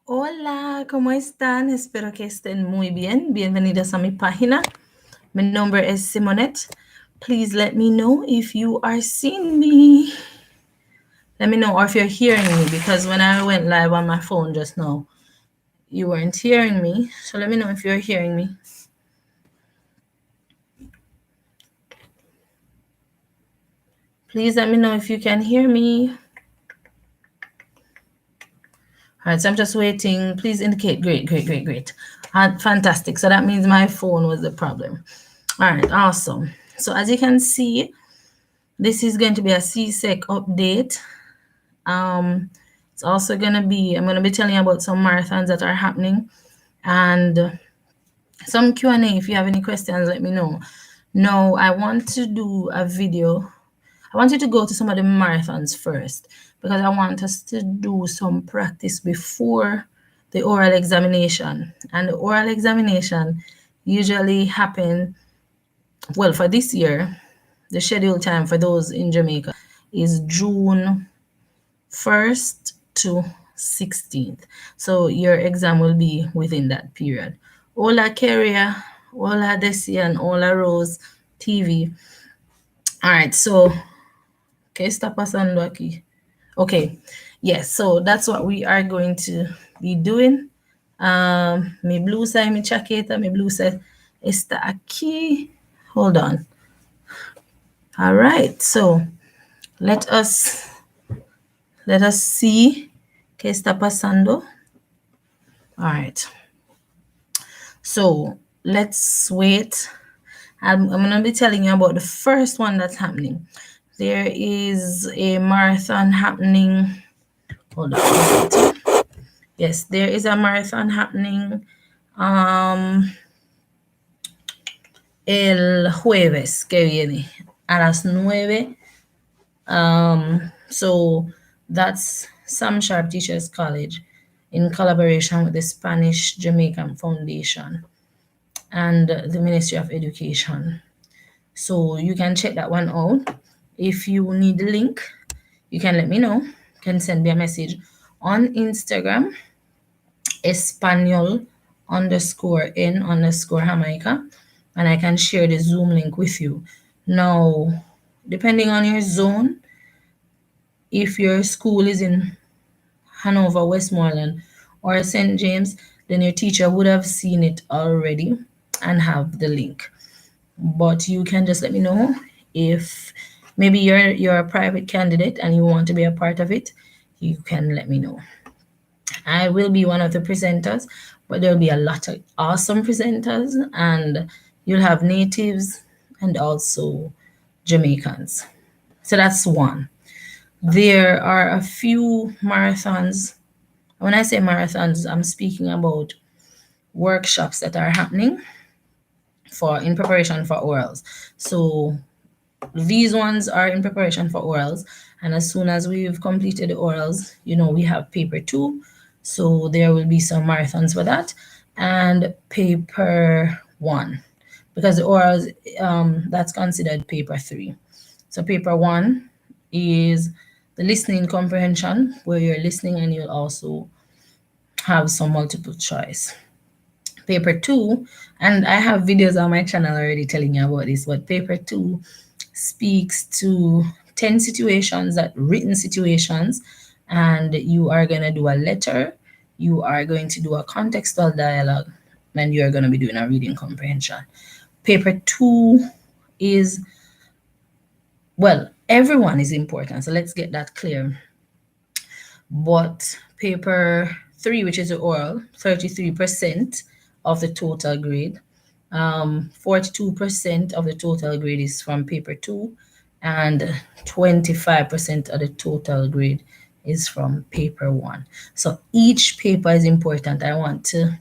Hola, ¿cómo están? Espero que estén muy bien. Bienvenidos a mi página. My number is Simonette. Please let me know if you are seeing me. Let me know or if you're hearing me, because when I went live on my phone just now, you weren't hearing me. So let me know if you're hearing me. Please let me know if you can hear me. All right, so I'm just waiting. Please indicate. Great. Fantastic. So that means my phone was the problem. All right, awesome. So as you can see, this is going to be a Csec update. It's also going to be, I'm going to be telling you about some marathons that are happening and some Q&A. If you have any questions, let me know. No, I want to do a video. I want you to go to some of the marathons first because I want us to do some practice before the oral examination. And the oral examination usually happen, well, for this year, the scheduled time for those in Jamaica is June 1st to 16th. So your exam will be within that period. Hola Keria, hola Desi, and hola Rose TV. All right, so ¿qué está pasando aquí? Okay, yes, so that's what we are going to be doing. Mi blusa y mi chaqueta, mi blusa está aquí. Hold on. All right, so let us see qué está pasando. All right. So let's wait. I'm going to be telling you about the first one that's happening. There is a marathon happening. Hold on. Yes, there is a marathon happening el jueves que viene a las 9. So that's Sam Sharp Teachers College in collaboration with the Spanish Jamaican Foundation and the Ministry of Education. So you can check that one out. If you need the link, you can let me know. You can send me a message on Instagram, Espanol_N_Jamaica, and I can share the Zoom link with you. Now, depending on your zone, if your school is in Hanover, Westmoreland, or St. James, then your teacher would have seen it already and have the link. But you can just let me know if maybe you're a private candidate and you want to be a part of it. You can let me know. I will be one of the presenters, but there'll be a lot of awesome presenters, and you'll have natives and also Jamaicans. So that's one. There are a few marathons. When I say marathons, I'm speaking about workshops that are happening in preparation for orals. So these ones are in preparation for orals, and as soon as we've completed the orals, we have paper 2. So there will be some marathons for that, and paper 1, because the orals, that's considered paper 3. So paper 1 is the listening comprehension, where you're listening and you'll also have some multiple choice. Paper 2, and I have videos on my channel already telling you about this, but paper 2 speaks to 10 situations, that written situations, and you are going to do a letter, you are going to do a contextual dialogue, and you are going to be doing a reading comprehension. Paper 2 is, well, everyone is important, so let's get that clear. But paper 3, which is the oral, 33% of the total grade. 42% of the total grade is from paper 2, and 25% of the total grade is from paper 1. So each paper is important. I want to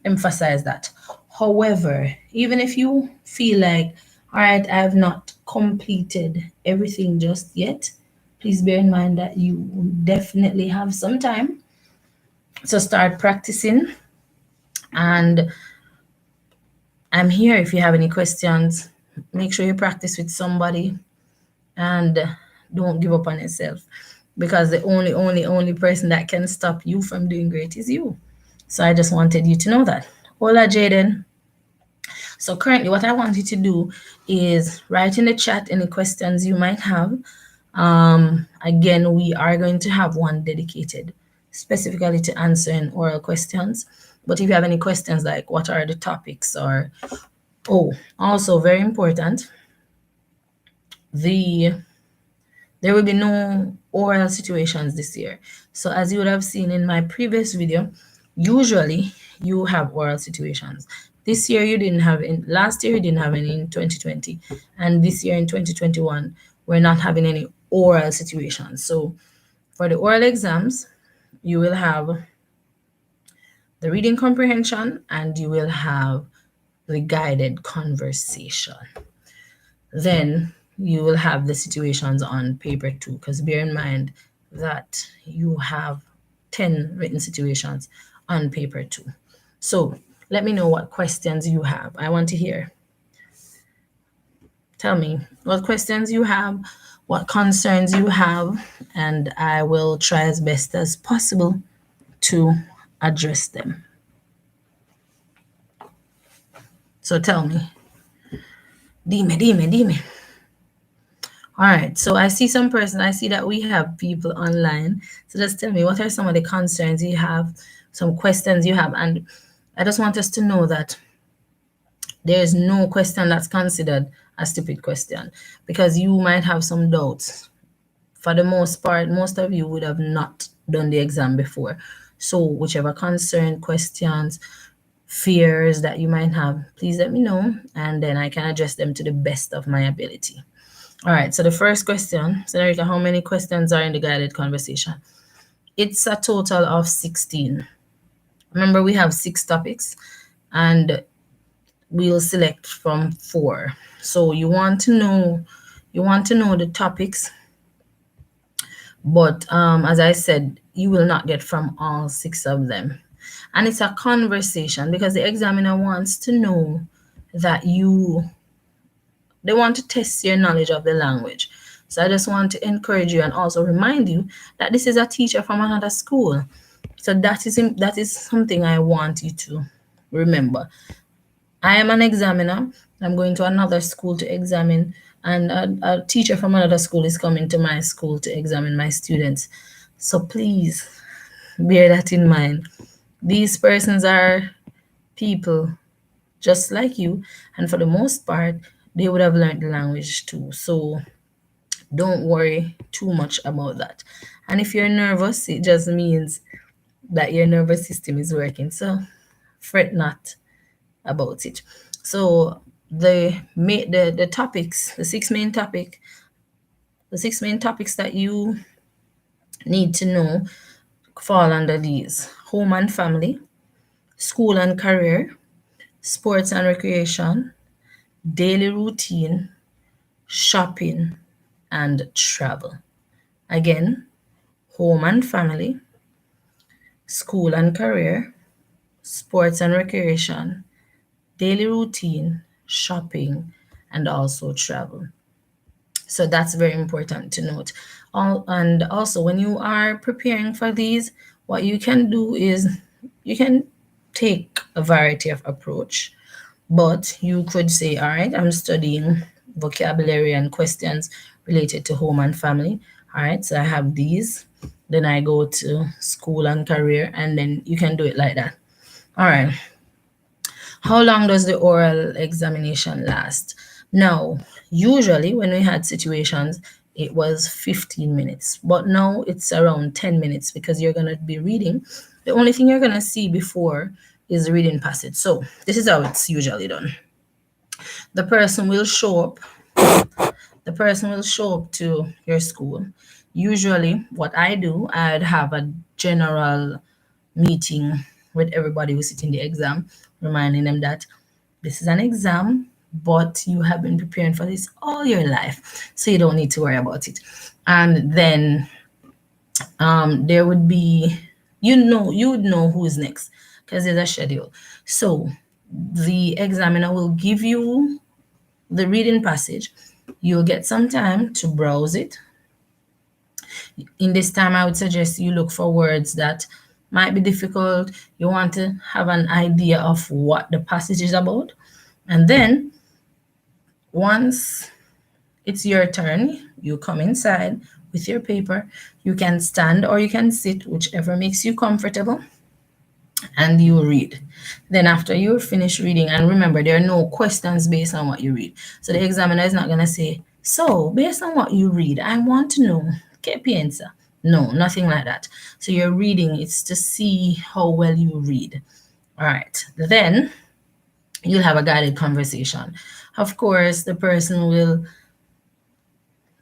emphasize that. However, even if you feel like, all right, I have not completed everything just yet, please bear in mind that you definitely have some time to start practicing. And I'm here if you have any questions. Make sure you practice with somebody and don't give up on yourself. because the only person that can stop you from doing great is you. So I just wanted you to know that. Hola, Jaden. So currently, what I want you to do is write in the chat any questions you might have. Again, we are going to have one dedicated specifically to answering oral questions. But if you have any questions like what are the topics, or also very important, the there will be no oral situations this year. So as you would have seen in my previous video, usually you have oral situations. This year you didn't have any, last year you didn't have any in 2020, and this year in 2021, we're not having any oral situations. So for the oral exams, you will have the reading comprehension and you will have the guided conversation. Then you will have the situations on paper too, because bear in mind that you have 10 written situations on paper too. So let me know what questions you have. I want to hear. Tell me what questions you have, what concerns you have, and I will try as best as possible to address them. So tell me. Dime. All right, so I see some person, I see that we have people online. So just tell me, what are some of the concerns you have, some questions you have? And I just want us to know that there is no question that's considered a stupid question, because you might have some doubts. For the most part, most of you would have not done the exam before. So whichever concern, questions, fears that you might have, please let me know, and then I can address them to the best of my ability. All right, so the first question, Senorita, how many questions are in the guided conversation? It's a total of 16. Remember, we have 6 topics and we'll select from 4. So you want to know the topics, but as I said, you will not get from all 6 of them. And it's a conversation because the examiner wants to know that they want to test your knowledge of the language. So I just want to encourage you and also remind you that this is a teacher from another school. So that is something I want you to remember. I am an examiner. I'm going to another school to examine, and a teacher from another school is coming to my school to examine my students. So please bear that in mind. These persons are people just like you, and for the most part, they would have learned the language too. So don't worry too much about that. And if you're nervous, it just means that your nervous system is working. So fret not about it. So the topics, the six main topics that you need to know fall under these: home and family, school and career, sports and recreation, daily routine, shopping, and travel. Again, home and family, school and career, sports and recreation, daily routine, shopping, and also travel. So that's very important to note. And also, when you are preparing for these, what you can do is you can take a variety of approach, but you could say, all right, I'm studying vocabulary and questions related to home and family. All right, so I have these. Then I go to school and career, and then you can do it like that. All right. How long does the oral examination last? Now, usually when we had situations, it was 15 minutes, but now it's around 10 minutes because you're going to be reading. The only thing you're going to see before is the reading passage. So this is how it's usually done. The person will show up. The person will show up to your school. Usually, what I do, I'd have a general meeting with everybody who's sitting the exam, reminding them that this is an exam, but you have been preparing for this all your life, so you don't need to worry about it. And then there would be, you would know who's next because there's a schedule. So the examiner will give you the reading passage. You'll get some time to browse it. In this time, I would suggest you look for words that might be difficult. You want to have an idea of what the passage is about. And then once it's your turn, you come inside with your paper. You can stand or you can sit, whichever makes you comfortable, and you read. Then after you finish reading, and remember, there are no questions based on what you read. So the examiner is not going to say, so based on what you read, I want to know, ¿qué piensa? No, nothing like that. So you're reading, it's to see how well you read. All right. Then you'll have a guided conversation. Of course, the person will,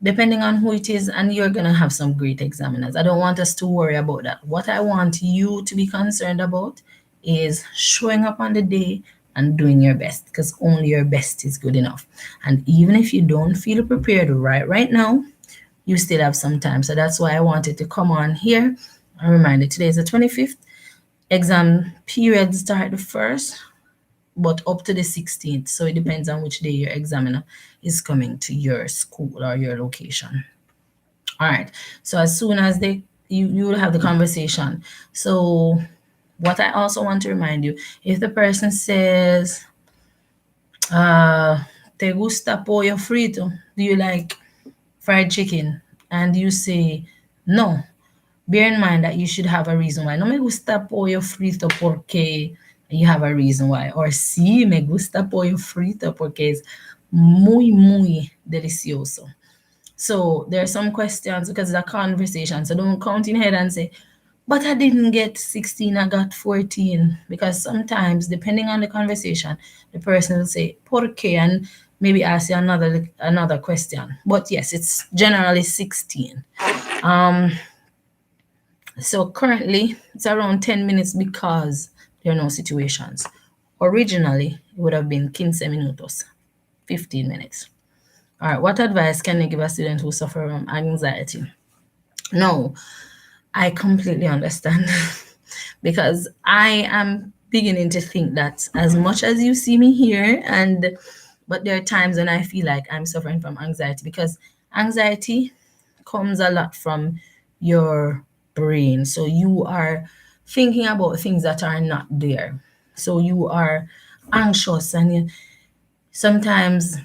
depending on who it is, and you're going to have some great examiners. I don't want us to worry about that. What I want you to be concerned about is showing up on the day and doing your best, because only your best is good enough. And even if you don't feel prepared right now, you still have some time. So that's why I wanted to come on here and remind you, today is the 25th. Exam period start the 1st, but up to the 16th. So it depends on which day your examiner is coming to your school or your location. All right. So as soon as you will have the conversation. So what I also want to remind you, if the person says, te gusta pollo frito? Do you like fried chicken? And you say no. Bear in mind that you should have a reason why. No me gusta pollo frito porque you have a reason why. Or sí, me gusta pollo frito porque es muy delicioso. So there are some questions because it's a conversation. So don't count in head and say, but I didn't get 16, I got 14. Because sometimes, depending on the conversation, the person will say, ¿por qué? And maybe ask you another question. But yes, it's generally 16. So currently, it's around 10 minutes because there are no situations. Originally, it would have been 15 minutos, 15 minutes. All right, what advice can you give a student who suffers from anxiety? No, I completely understand because I am beginning to think that as much as you see me here, but there are times when I feel like I'm suffering from anxiety, because anxiety comes a lot from your brain. So you are thinking about things that are not there. So you are anxious, and sometimes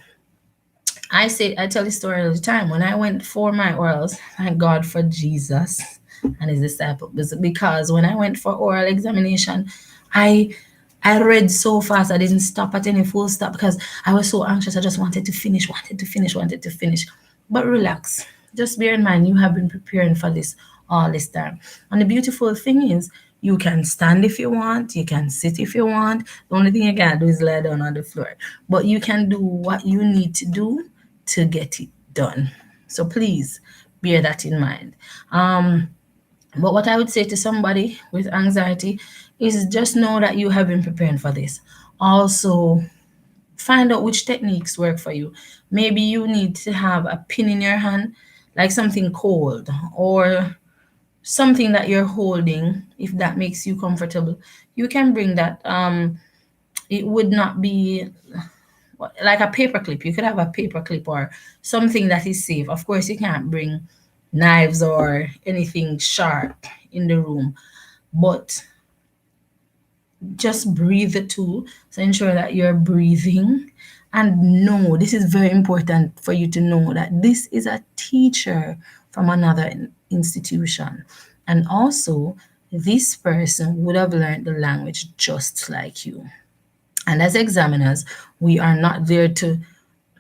I tell the story all the time. When I went for my orals, thank God for Jesus and his disciples, because when I went for oral examination, I I read so fast. I didn't stop at any full stop because I was so anxious. I just wanted to finish, wanted to finish, wanted to finish. But relax. Just bear in mind you have been preparing for this all this time. And the beautiful thing is you can stand if you want, you can sit if you want. The only thing you can't do is lie down on the floor. But you can do what you need to do to get it done. So please bear that in mind. But what I would say to somebody with anxiety is just know that you have been preparing for this. Also, find out which techniques work for you. Maybe you need to have a pin in your hand, like something cold, or something that you're holding, if that makes you comfortable. You can bring that. It would not be like a paper clip. You could have a paper clip or something that is safe. Of course, you can't bring knives or anything sharp in the room, but just breathe the tool. So ensure that you're breathing, and know this is very important for you to know that this is a teacher from another institution, and also this person would have learned the language just like you. And as examiners, we are not there to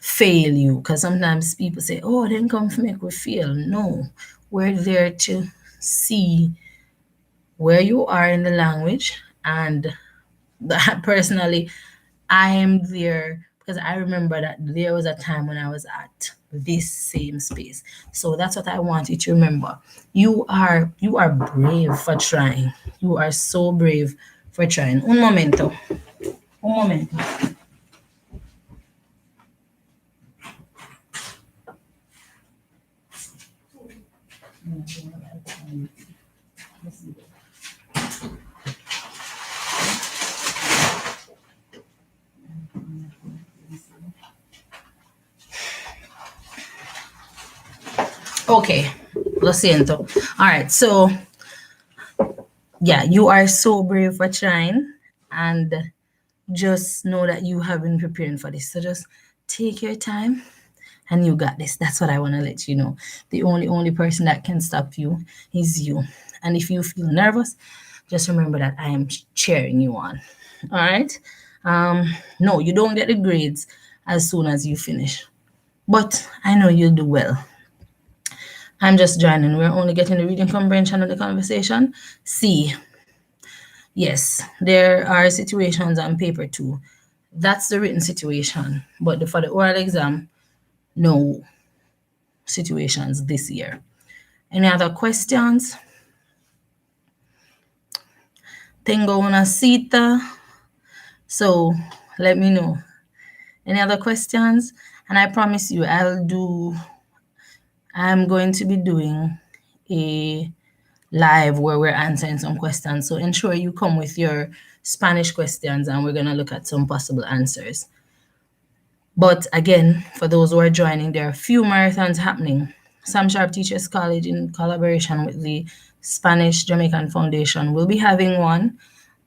fail you, because sometimes people say, oh, then come to make we fail. No, we're there to see where you are in the language. And that personally, I am there because I remember that there was a time when I was at this same space. So that's what I want you to remember. You are brave for trying. You are so brave for trying. Un momento. Un momento. Okay. Lo siento. All right, so yeah, you are so brave for trying, and just know that you have been preparing for this. So just take your time and you got this. That's what I want to let you know. The only person that can stop you is you. And if you feel nervous, just remember that I am cheering you on. All right. No, you don't get the grades as soon as you finish, but I know you'll do well. I'm just joining. We're only getting the reading comprehension of the conversation. C. Yes, there are situations on paper too. That's the written situation. But for the oral exam, no situations this year. Any other questions? Tengo una cita. So let me know. Any other questions? And I promise you, I'm going to be doing a live where we're answering some questions. So ensure you come with your Spanish questions and we're going to look at some possible answers. But again, for those who are joining, there are a few marathons happening. Sam Sharp Teachers College, in collaboration with the Spanish Jamaican Foundation, will be having one.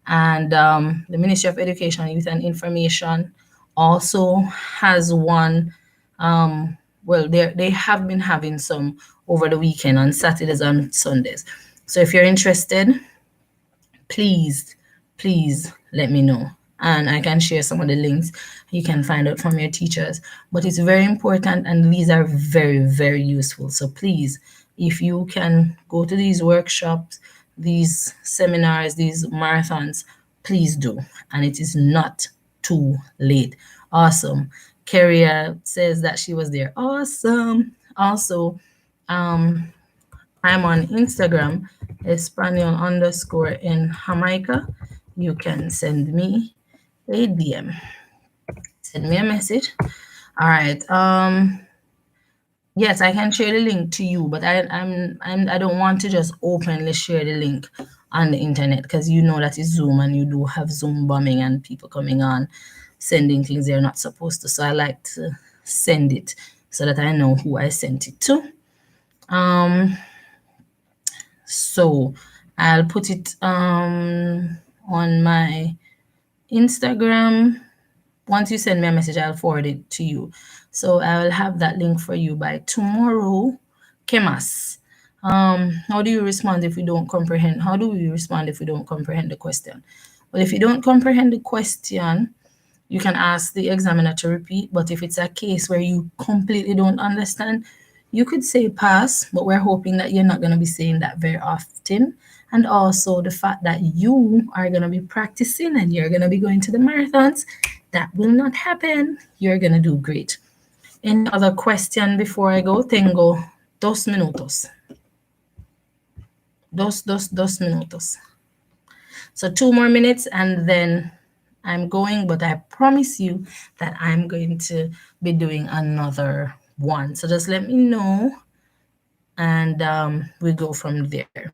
And the Ministry of Education, Youth and Information also has one. Well, they have been having some over the weekend on Saturdays and Sundays. So if you're interested, please, please let me know. And I can share some of the links you can find out from your teachers. But it's very important, and these are very, very useful. So please, if you can go to these workshops, these seminars, these marathons, please do. And it is not too late. Awesome. Carrier says that she was there. Awesome. Also, I'm on Instagram, Espanol underscore in Jamaica. You can send me a DM. Send me a message. All right. Yes, I can share the link to you, but I don't want to just openly share the link on the internet, because you know that is Zoom and you do have Zoom bombing and people coming on sending things they're not supposed to. So I like to send it so that I know who I sent it to. So I'll put it on my Instagram. Once you send me a message, I'll forward it to you. So I will have that link for you by tomorrow. Kemas. How do you respond if we don't comprehend? How do we respond if we don't comprehend the question? Well, if you don't comprehend the question, you can ask the examiner to repeat. But if it's a case where you completely don't understand, you could say pass, but we're hoping that you're not going to be saying that very often. And also the fact that you are going to be practicing and you're going to be going to the marathons, that will not happen. You're going to do great. Any other question before I go? Tengo 2 minutos. Dos minutos. So 2 more minutes and then I'm going, but I promise you that I'm going to be doing another one. So just let me know and we go from there.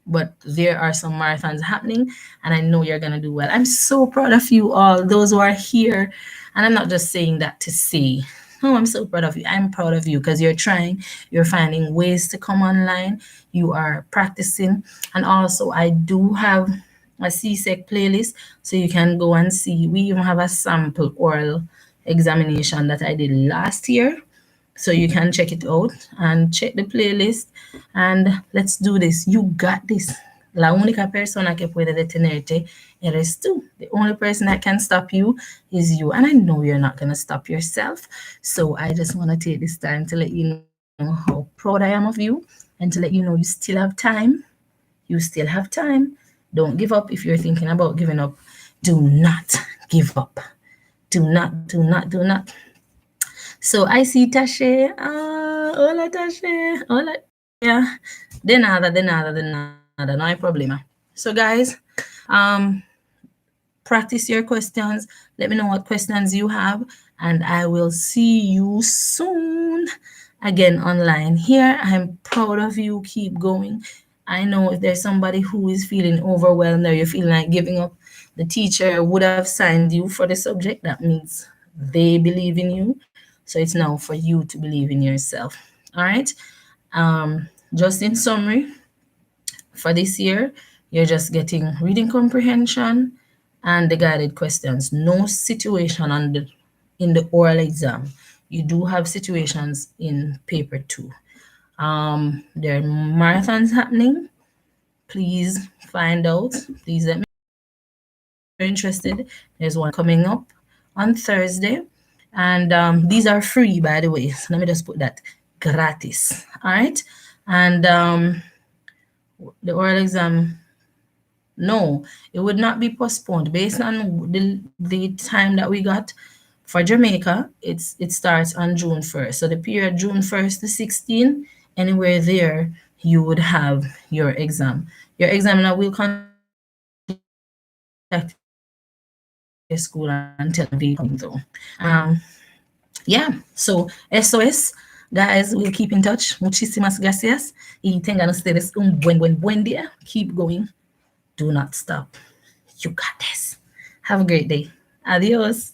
But there are some marathons happening and I know you're going to do well. I'm so proud of you all, those who are here. And I'm not just saying that to say, oh, I'm so proud of you. I'm proud of you because you're trying, you're finding ways to come online, you are practicing. And also, I do have a Csec playlist, so you can go and see. We even have a sample oral examination that I did last year. So you can check it out and check the playlist. And let's do this. You got this. La única persona que puede detenerte eres tú. The only person that can stop you is you. And I know you're not going to stop yourself. So I just want to take this time to let you know how proud I am of you and to let you know you still have time. You still have time. Don't give up if you're thinking about giving up. Do not give up. Do not, do not, do not. So I see Tashe. Hola Tashe. Hola. Yeah. De nada, de nada, de nada. No hay problema. So guys, practice your questions. Let me know what questions you have, and I will see you soon again online here. I'm proud of you. Keep going. I know if there's somebody who is feeling overwhelmed or you're feeling like giving up, the teacher would have signed you for the subject. That means they believe in you. So it's now for you to believe in yourself. All right. just in summary, for this year, you're just getting reading comprehension and the guided questions. No situation on in the oral exam. You do have situations in paper two. There are marathons happening. Please find out. Please let me know if you're interested. There's one coming up on Thursday. And these are free, by the way. So let me just put that gratis. All right. And the oral exam, no, it would not be postponed based on the time that we got for Jamaica. It starts on June 1st. So the period June 1st to 16, anywhere there, you would have your exam. Your examiner will contact your school and tell you when the date coming through. Yeah, so SOS, guys, we'll keep in touch. Muchísimas gracias. Y tengan ustedes un buen día. Keep going. Do not stop. You got this. Have a great day. Adios.